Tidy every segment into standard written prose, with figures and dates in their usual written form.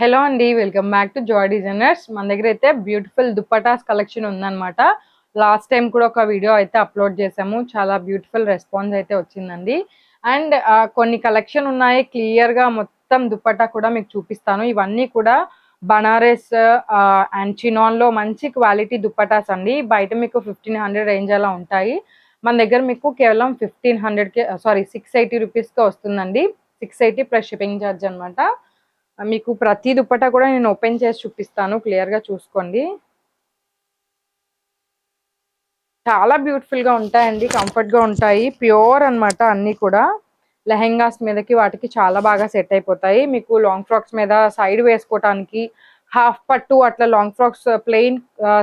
Hello అండి. Welcome back to Joy designers. మన దగ్గర అయితే బ్యూటిఫుల్ దుప్పటాస్ కలెక్షన్ ఉందన్నమాట. లాస్ట్ టైం కూడా ఒక వీడియో అయితే అప్లోడ్ చేసాము. చాలా బ్యూటిఫుల్ రెస్పాన్స్ అయితే వచ్చిందండి. అండ్ కొన్ని కలెక్షన్ ఉన్నాయి, క్లియర్గా మొత్తం దుప్పటా కూడా మీకు చూపిస్తాను. ఇవన్నీ కూడా బనారస్ అండ్ చినాన్లో మంచి క్వాలిటీ దుప్పటాస్ అండి. బయట మీకు 1500 రేంజ్ అలా ఉంటాయి. మన దగ్గర మీకు కేవలం 1500కే, సారీ 680 రూపీస్కే వస్తుందండి. 680 ప్లస్ షిప్పింగ్ ఛార్జ్ అనమాట. మీకు ప్రతి దుప్పటా కూడా నేను ఓపెన్ చేసి చూపిస్తాను, క్లియర్గా చూసుకోండి. చాలా బ్యూటిఫుల్గా ఉంటాయండి, కంఫర్ట్గా ఉంటాయి, ప్యూర్ అనమాట. అన్నీ కూడా లెహెంగాస్ మీదకి వాటికి చాలా బాగా సెట్ అయిపోతాయి. మీకు లాంగ్ ఫ్రాక్స్ మీద సైడ్ వేసుకోవటానికి, హాఫ్ పట్టు అట్లా లాంగ్ ఫ్రాక్స్ ప్లెయిన్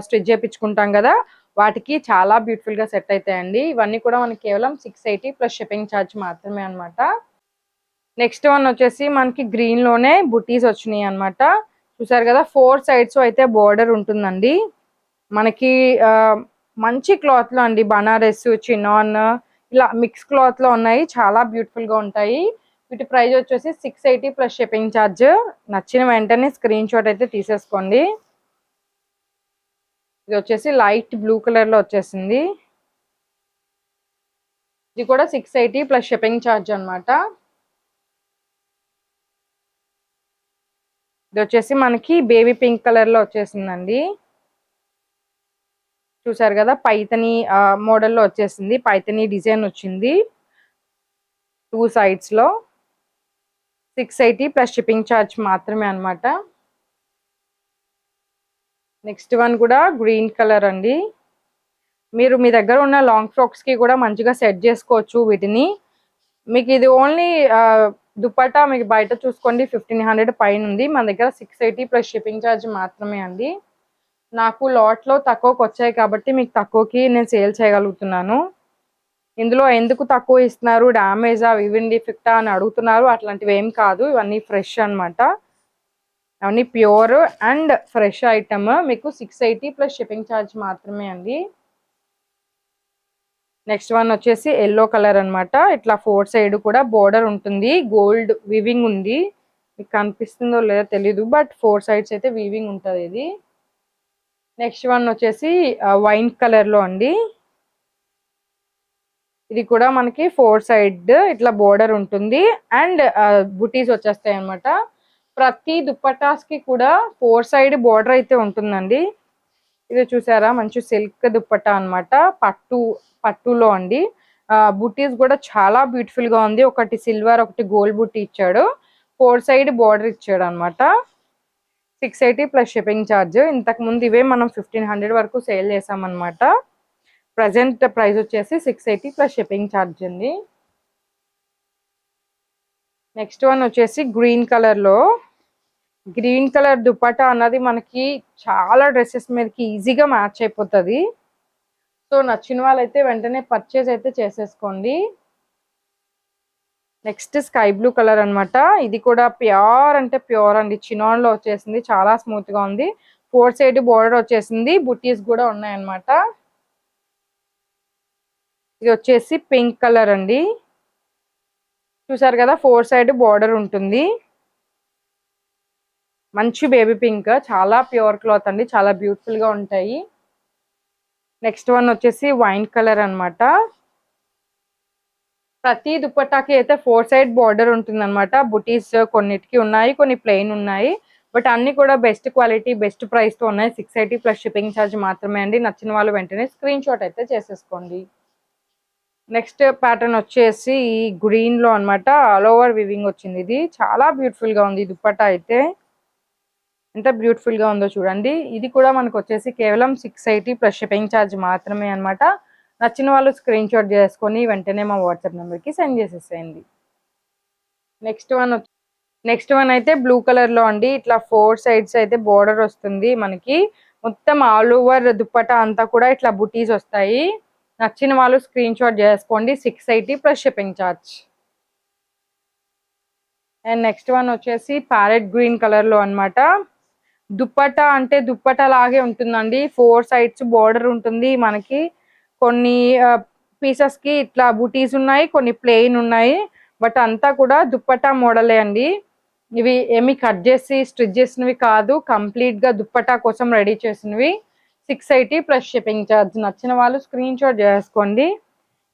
స్టిచ్ చేయించుకుంటాం కదా, వాటికి చాలా బ్యూటిఫుల్గా సెట్ అవుతాయండి. ఇవన్నీ కూడా మనకి కేవలం 680 ప్లస్ షిప్పింగ్ ఛార్జ్ మాత్రమే అనమాట. నెక్స్ట్ వన్ వచ్చేసి మనకి గ్రీన్ లోనే బుటీస్ వచ్చినాయి అనమాట. చూసారు కదా, 4 సైడ్స్ అయితే బోర్డర్ ఉంటుందండి. మనకి మంచి క్లాత్ లో అండి, బనారస్ చినాన్ ఇలా మిక్స్ క్లాత్ లో ఉన్నాయి. చాలా బ్యూటిఫుల్ గా ఉంటాయి. వీటి ప్రైస్ వచ్చేసి 680 ప్లస్ షిప్పింగ్ ఛార్జ్. నచ్చిన వెంటనే స్క్రీన్ షాట్ అయితే తీసేసుకోండి. ఇది వచ్చేసి లైట్ బ్లూ కలర్ లో వచ్చేసింది. ఇది కూడా 680 ప్లస్ షిప్పింగ్ ఛార్జ్ అనమాట. ఇది వచ్చేసి మనకి బేబీ పింక్ కలర్ లో వచ్చేసిందండి. చూసారు కదా, పైతని మోడల్లో వచ్చేసింది. పైతని డిజైన్ వచ్చింది 2 సైడ్స్ లో. 680 ప్లస్ షిప్పింగ్ ఛార్జ్ మాత్రమే అనమాట. నెక్స్ట్ వన్ కూడా గ్రీన్ కలర్ అండి. మీరు మీ దగ్గర ఉన్న లాంగ్ ఫ్రాక్స్ కి కూడా మంచిగా సెట్ చేసుకోవచ్చు వీటిని. మీకు ఇది ఓన్లీ దుపట్టా మీకు బయట చూసుకోండి 1500 పైన ఉంది. మన దగ్గర 680 ప్లస్ షిప్పింగ్ ఛార్జ్ మాత్రమే అండి. నాకు లాట్లో తక్కువకి వచ్చాయి కాబట్టి మీకు తక్కువకి నేను సేల్ చేయగలుగుతున్నాను. ఇందులో ఎందుకు తక్కువ ఇస్తున్నారు, డ్యామేజా, వివిన్ డిఫెక్టా అని అడుగుతున్నారు. అట్లాంటివి ఏం కాదు, ఇవన్నీ ఫ్రెష్ అనమాట. అవన్నీ ప్యూర్ అండ్ ఫ్రెష్ ఐటమ్. మీకు 680 ప్లస్ షిప్పింగ్ ఛార్జ్ మాత్రమే అండి. నెక్స్ట్ వన్ వచ్చేసి ఎల్లో కలర్ అనమాట. ఇట్లా 4 సైడ్ కూడా బోర్డర్ ఉంటుంది, గోల్డ్ వివింగ్ ఉంది. మీకు కనిపిస్తుందో లేదో తెలీదు, బట్ 4 సైడ్స్ అయితే వీవింగ్ ఉంటుంది ఇది. నెక్స్ట్ వన్ వచ్చేసి వైన్ కలర్ లో అండి. ఇది కూడా మనకి 4 సైడ్ ఇట్లా బోర్డర్ ఉంటుంది అండ్ బుటీస్ వచ్చేస్తాయి అనమాట. ప్రతి దుప్పటాస్ కి కూడా 4 సైడ్ బోర్డర్ అయితే ఉంటుందండి. ఇది చూసారా, మంచి సిల్క్ దుప్పటా అనమాట. పట్టులో అండి. బుటీస్ కూడా చాలా బ్యూటిఫుల్ గా ఉంది. ఒకటి సిల్వర్, ఒకటి గోల్డ్ బుట్టి ఇచ్చాడు. 4 సైడ్ బోర్డర్ ఇచ్చాడు అనమాట. 680 ప్లస్ షిప్పింగ్ ఛార్జ్. ఇంతకు ముందు ఇవే మనం 1500 వరకు సేల్ చేసామన్నమాట. ప్రజెంట్ ప్రైస్ వచ్చేసి 680 ప్లస్ షిప్పింగ్ ఛార్జ్ అండి. నెక్స్ట్ వన్ వచ్చేసి గ్రీన్ కలర్ లో. గ్రీన్ కలర్ దుపట్టా అన్నది మనకి చాలా డ్రెస్సెస్ మీదకి ఈజీగా మ్యాచ్ అయిపోతుంది. సో నచ్చిన వాళ్ళైతే వెంటనే పర్చేజ్ అయితే చేసేసుకోండి. నెక్స్ట్ స్కై బ్లూ కలర్ అనమాట. ఇది కూడా ప్యూర్ అంటే ప్యూర్ అండి. చినాన్ లో వచ్చేసింది, చాలా స్మూత్ గా ఉంది. 4 సైడ్ బోర్డర్ వచ్చేసింది, బుటీస్ కూడా ఉన్నాయన్నమాట. ఇది వచ్చేసి పింక్ కలర్ అండి. చూసారు కదా, 4 సైడ్ బోర్డర్ ఉంటుంది. మంచి బేబీ పింక్, చాలా ప్యూర్ క్లాత్ అండి, చాలా బ్యూటిఫుల్ గా ఉంటాయి. నెక్స్ట్ వన్ వచ్చేసి వైన్ కలర్ అనమాట. ప్రతి దుప్పట్టాకి అయితే 4 సైడ్ బార్డర్ ఉంటుంది అనమాట. బుటీస్ కొన్నిటికి ఉన్నాయి, కొన్ని ప్లెయిన్ ఉన్నాయి. బట్ అన్ని కూడా బెస్ట్ క్వాలిటీ, బెస్ట్ ప్రైస్ తో ఉన్నాయి. 680 ప్లస్ షిప్పింగ్ ఛార్జ్ మాత్రమే అండి. నచ్చిన వాళ్ళు వెంటనే స్క్రీన్ షాట్ అయితే చేసేసుకోండి. నెక్స్ట్ ప్యాటర్న్ వచ్చేసి గ్రీన్ లో అనమాట. ఆల్ ఓవర్ వివింగ్ వచ్చింది. ఇది చాలా బ్యూటిఫుల్ గా ఉంది. దుప్పట్టా అయితే ఎంత బ్యూటిఫుల్ గా ఉందో చూడండి. ఇది కూడా మనకు వచ్చేసి కేవలం 680 ప్లస్ షిప్పింగ్ ఛార్జ్ మాత్రమే అనమాట. నచ్చిన వాళ్ళు స్క్రీన్ షాట్ చేసుకొని వెంటనే మా వాట్సాప్ నెంబర్కి సెండ్ చేసేసేయండి. నెక్స్ట్ వన్ అయితే బ్లూ కలర్ లో అండి. ఇట్లా 4 సైడ్స్ అయితే బోర్డర్ వస్తుంది మనకి. మొత్తం ఆల్ ఓవర్ దుప్పటా అంతా కూడా ఇట్లా బుటీస్ వస్తాయి. నచ్చిన వాళ్ళు స్క్రీన్ షాట్ చేసుకోండి. 680 plus shipping charge. And next one వచ్చేసి ప్యారెట్ గ్రీన్ కలర్ లో అనమాట. దుప్పటా అంటే దుప్పటా లాగే ఉంటుందండి. 4 సైడ్స్ బోర్డర్ ఉంటుంది మనకి. కొన్ని పీసెస్ కి ఇట్లా బుటీస్ ఉన్నాయి, కొన్ని ప్లెయిన్ ఉన్నాయి. బట్ అంతా కూడా దుప్పటా మోడలే అండి. ఇవి ఏమి కట్ చేసి స్టిచ్ చేసినవి కాదు, కంప్లీట్ గా దుప్పటా కోసం రెడీ చేసినవి. 680 ప్లస్ షిప్పింగ్ ఛార్జ్. నచ్చిన వాళ్ళు స్క్రీన్ షాట్ చేసుకోండి.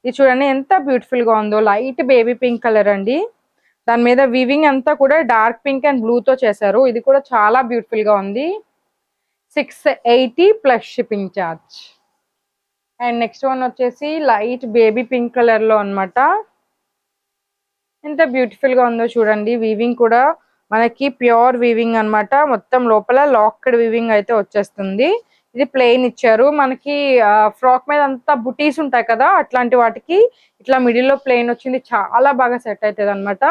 ఇది చూడండి ఎంత బ్యూటిఫుల్ గా ఉందో, లైట్ బేబీ పింక్ కలర్ అండి. దాని మీద వీవింగ్ అంతా కూడా డార్క్ పింక్ అండ్ బ్లూ తో చేశారు. ఇది కూడా చాలా బ్యూటిఫుల్ గా ఉంది. 680 plus shipping charge. And next one వచ్చేసి లైట్ బేబీ పింక్ కలర్ లో అన్నమాట. ఎంత బ్యూటిఫుల్ గా ఉందో చూడండి. వీవింగ్ కూడా మనకి ప్యూర్ వీవింగ్ అన్నమాట. మొత్తం లోపల లాక్డ్ వీవింగ్ అయితే వచ్చేస్తుంది. ఇది ప్లెయిన్ ఇచ్చారు మనకి. ఫ్రాక్ మీద అంతా బుటీస్ ఉంటాయి కదా, అట్లాంటి వాటికి ఇట్లా మిడిల్ లో ప్లెయిన్ వచ్చింది. చాలా బాగా సెట్ అవుతుంది అనమాట.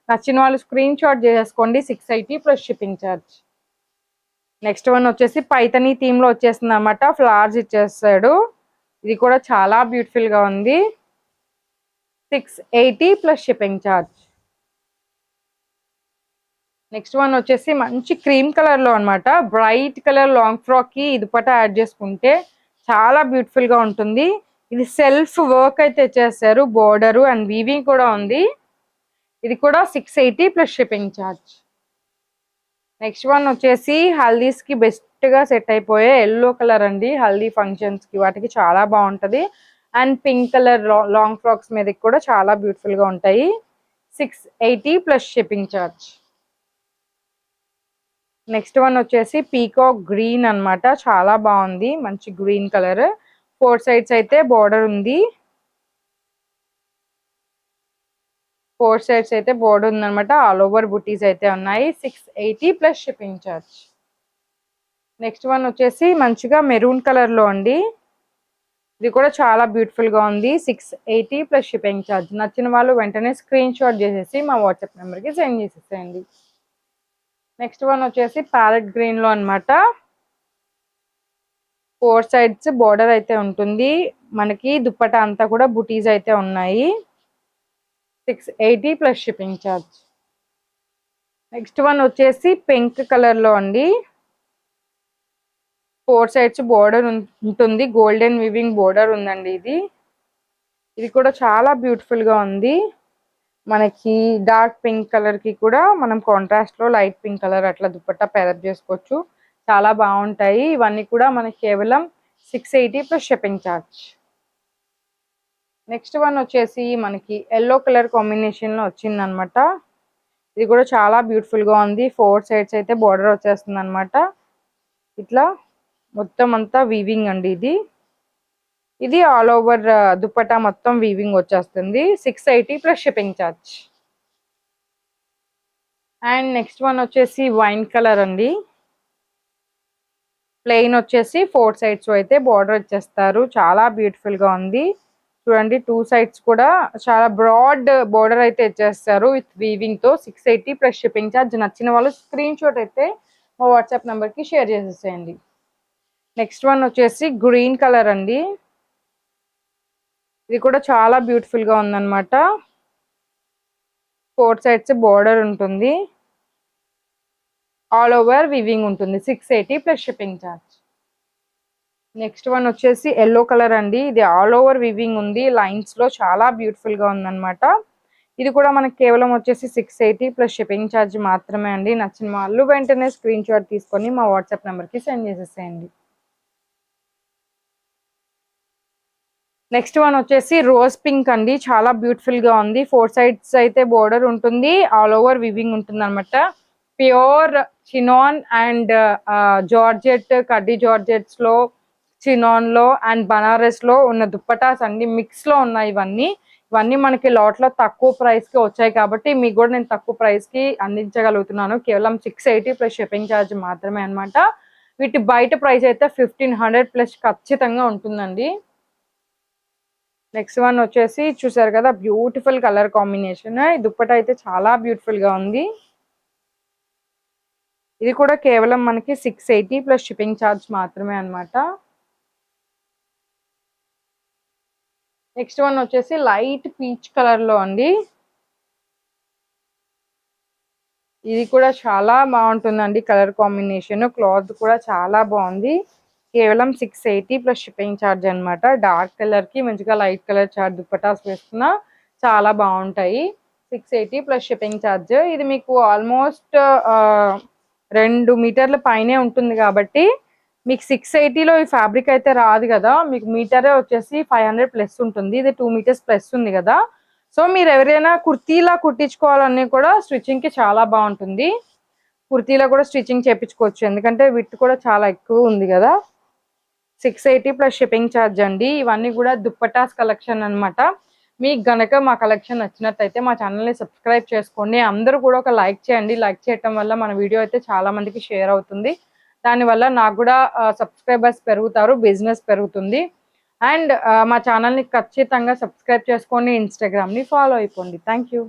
నచ్చిన వాళ్ళు స్క్రీన్ షాట్ చేసేసుకోండి. 680 plus shipping charge. Next one వచ్చేసి పైతనీ థీమ్ లో వచ్చేస్తుంది అనమాట. ఫ్లవర్స్ ఇచ్చేస్తాడు. ఇది కూడా చాలా బ్యూటిఫుల్ గా ఉంది. 680 plus shipping charge. Next one వచ్చేసి మంచి క్రీమ్ కలర్ లో అన్నమాట. బ్రైట్ కలర్ లాంగ్ ఫ్రాక్ కి ఇది పట యాడ్ చేసుకుంటే చాలా బ్యూటిఫుల్ గా ఉంటుంది. ఇది సెల్ఫ్ వర్క్ అయితే ఇచ్చేస్తారు. బోర్డర్ అండ్ వీవింగ్ కూడా ఉంది. ఇది కూడా 680 plus shipping charge. Next one వచ్చేసి హల్దీస్ కి బెస్ట్ గా సెట్ అయిపోయే ఎల్లో కలర్ అండి. హల్దీ ఫంక్షన్స్ కి వాటికి చాలా బాగుంటది. And pink colour long frocks మీద కూడా చాలా బ్యూటిఫుల్ గా ఉంటాయి. 680 plus shipping charge. Next one వచ్చేసి పీకాక్ గ్రీన్ అన్నమాట. చాలా బాగుంది. మంచి గ్రీన్ కలర్. 4 సైడ్స్ అయితే బోర్డర్ ఉంది. 4 సైడ్స్ అయితే బోర్డర్ ఉందన్నమాట. ఆల్ ఓవర్ బుటీస్ అయితే ఉన్నాయి. 680 plus shipping charge. Next one వచ్చేసి మంచిగా మెరూన్ కలర్ లో అండి. ఇది కూడా చాలా బ్యూటిఫుల్ గా ఉంది. 680 ప్లస్ షిప్పింగ్ ఛార్జ్. నచ్చిన వాళ్ళు వెంటనే స్క్రీన్ షాట్ చేసేసి మా వాట్సాప్ నెంబర్ కి సెండ్ చేసేసేయండి. నెక్స్ట్ వన్ వచ్చేసి ప్యారెట్ గ్రీన్ లో అన్నమాట. 4 సైడ్స్ బోర్డర్ అయితే ఉంటుంది. మనకి దుప్పటా అంతా కూడా బుటీస్ అయితే ఉన్నాయి. 680 plus shipping charge. Next one వచ్చేసి పింక్ కలర్ లో అండి. 4 సైడ్స్ బోర్డర్ ఉంటుంది. గోల్డెన్ వివింగ్ బోర్డర్ ఉందండి. ఇది కూడా చాలా బ్యూటిఫుల్ గా ఉంది. మనకి డార్క్ పింక్ కలర్ కి కూడా మనం కాంట్రాస్ట్ లో లైట్ పింక్ కలర్ అట్లా దుపట్టా పేరప్ చేసుకోవచ్చు. చాలా బాగుంటాయి. ఇవన్నీ కూడా మనకి కేవలం 680 plus shipping charge. Next one వచ్చేసి మనకి ఎల్లో కలర్ కాంబినేషన్ లో వచ్చింది అనమాట. ఇది కూడా చాలా బ్యూటిఫుల్ గా ఉంది. 4 సైడ్స్ అయితే బోర్డర్ వచ్చేస్తుంది అనమాట. ఇట్లా మొత్తం అంతా వీవింగ్ అండి. ఇది ఆల్ ఓవర్ దుపట్టా మొత్తం వీవింగ్ వచ్చేస్తుంది. 680 plus shipping charge. And next one వచ్చేసి వైన్ కలర్ అండి. ప్లెయిన్ వచ్చేసి 4 సైడ్స్ అయితే బోర్డర్ వచ్చేస్తారు. చాలా బ్యూటిఫుల్ గా ఉంది. చూడండి 2 సైడ్స్ కూడా చాలా బ్రాడ్ బోర్డర్ అయితే ఇచ్చేస్తారు విత్ వీవింగ్ తో. 680 ప్లస్ షిప్పింగ్ ఛార్జ్. నచ్చిన వాళ్ళు స్క్రీన్ షాట్ అయితే మా వాట్సాప్ నెంబర్ కి షేర్ చేసేసేయండి. నెక్స్ట్ వన్ వచ్చేసి గ్రీన్ కలర్ అండి. ఇది కూడా చాలా బ్యూటిఫుల్ గా ఉందన్నమాట. 4 సైడ్స్ బోర్డర్ ఉంటుంది. ఆల్ ఓవర్ వీవింగ్ ఉంటుంది. 680 plus shipping charge. Next one వచ్చేసి ఎల్లో కలర్ అండి. ఇది ఆల్ ఓవర్ వీవింగ్ ఉంది. లైన్స్ లో చాలా బ్యూటిఫుల్ గా ఉందన్నమాట. ఇది కూడా మనకి కేవలం వచ్చేసి 680 ప్లస్ షిప్పింగ్ ఛార్జ్ మాత్రమే అండి. నచ్చిన వాళ్ళు వెంటనే స్క్రీన్ షాట్ తీసుకొని మా వాట్సాప్ నెంబర్ కి సెండ్ చేసేసేయండి. నెక్స్ట్ వన్ వచ్చేసి రోజ్ పింక్ అండి. చాలా బ్యూటిఫుల్ గా ఉంది. 4 సైడ్స్ అయితే బోర్డర్ ఉంటుంది. ఆల్ ఓవర్ వివింగ్ ఉంటుంది అనమాట. ప్యూర్ చినాన్ అండ్ జార్జెట్, కడ్డీ జార్జెట్స్ లో, చినాన్ లో అండ్ బనారస్ లో ఉన్న దుప్పటాస్ అన్ని మిక్స్ లో ఉన్నాయి. ఇవన్నీ మనకి లాట్ లో తక్కువ ప్రైస్ కి వచ్చాయి కాబట్టి మీకు కూడా నేను తక్కువ ప్రైస్ కి అందించగలుగుతున్నాను. కేవలం 680 ప్లస్ షిప్పింగ్ ఛార్జ్ మాత్రమే అనమాట. వీటి బయట ప్రైస్ అయితే 1500 ప్లస్ ఖచ్చితంగా ఉంటుందండి. నెక్స్ట్ వన్ వచ్చేసి చూసారు కదా, బ్యూటిఫుల్ కలర్ కాంబినేషన్. ఈ దుప్పట అయితే చాలా బ్యూటిఫుల్ గా ఉంది. ఇది కూడా కేవలం మనకి 680 ప్లస్ షిప్పింగ్ ఛార్జ్ మాత్రమే అనమాట. నెక్స్ట్ వన్ వచ్చేసి లైట్ పీచ్ కలర్ లో అండి. ఇది కూడా చాలా బాగుంటుందండి కలర్ కాంబినేషన్. క్లాత్ కూడా చాలా బాగుంది. కేవలం 680 ప్లస్ షిప్పింగ్ ఛార్జ్ అనమాట. డార్క్ కలర్ కి మంచిగా లైట్ కలర్ చార్ట్ దుప్పటాస్ వేసుకున్నా చాలా బాగుంటాయి. 680 ప్లస్ షిప్పింగ్ ఛార్జ్. ఇది మీకు ఆల్మోస్ట్ 2 మీటర్ల పైనే ఉంటుంది కాబట్టి మీకు 680లో ఈ ఫ్యాబ్రిక్ అయితే రాదు కదా, మీకు మీటరే వచ్చేసి 500 ప్లస్ ఉంటుంది. ఇది 2 మీటర్స్ ప్లస్ ఉంది కదా. సో మీరు ఎవరైనా కుర్తీలా కుట్టించుకోవాలన్నీ కూడా స్టిచ్చింగ్కి చాలా బాగుంటుంది. కుర్తీలో కూడా స్టిచ్చింగ్ చేయించుకోవచ్చు, ఎందుకంటే విత్ కూడా చాలా ఎక్కువ ఉంది కదా. 680 ప్లస్ షిప్పింగ్ ఛార్జ్ అండి. ఇవన్నీ కూడా దుప్పటాస్ కలెక్షన్ అనమాట. మీకు గనక మా కలెక్షన్ నచ్చినట్టయితే మా ఛానల్ని సబ్స్క్రైబ్ చేసుకోండి. అందరూ కూడా ఒక లైక్ చేయండి. లైక్ చేయటం వల్ల మన వీడియో అయితే చాలా మందికి షేర్ అవుతుంది. దానివల్ల నాకు కూడా సబ్స్క్రైబర్స్ పెరుగుతారు, బిజినెస్ పెరుగుతుంది. అండ్ మా ఛానల్ని ఖచ్చితంగా సబ్స్క్రైబ్ చేసుకోండి, ఇన్స్టాగ్రామ్ని ఫాలో అయిపోండి. Thank you.